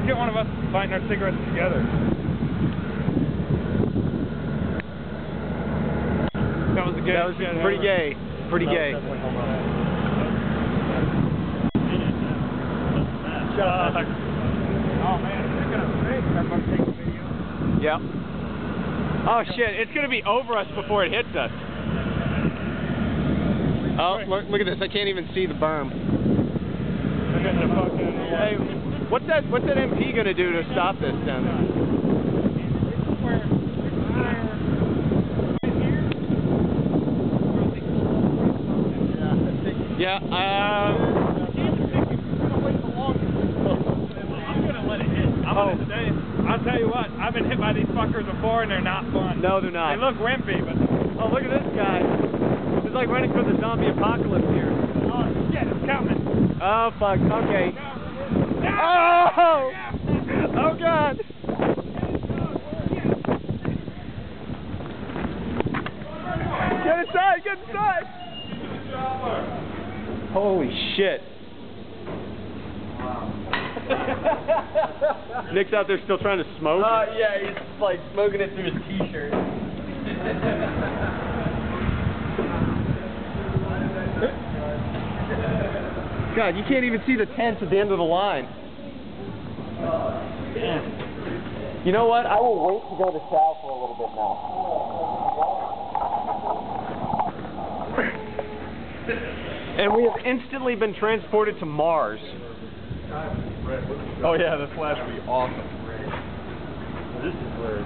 Let's get one of us lighting our cigarettes together. That was a gay. That was pretty gay. Pretty gay. Shut up. Oh man, they're gonna break. Everybody take a video. Yep. Oh shit, it's gonna be over us before it hits us. Oh, look at this. I can't even see the berm. Hey, what's that MP gonna do to stop this down there? Yeah, I'm gonna let it hit. I'm gonna say, I'll tell you what, I've been hit by these fuckers before and they're not fun. No, they're not. They look wimpy, but... Oh, look at this guy. It's like running for the zombie apocalypse here. Oh, shit, it's coming. Oh, fuck. Okay. Oh! Oh, God. Get inside, get inside. Holy shit. Nick's out there still trying to smoke? Yeah, he's like smoking it through his t-shirt. God, you can't even see the tents at the end of the line. You know what? I will wait to go to south for a little bit now. And we have instantly been transported to Mars. Oh yeah, the flash would be awesome. This is where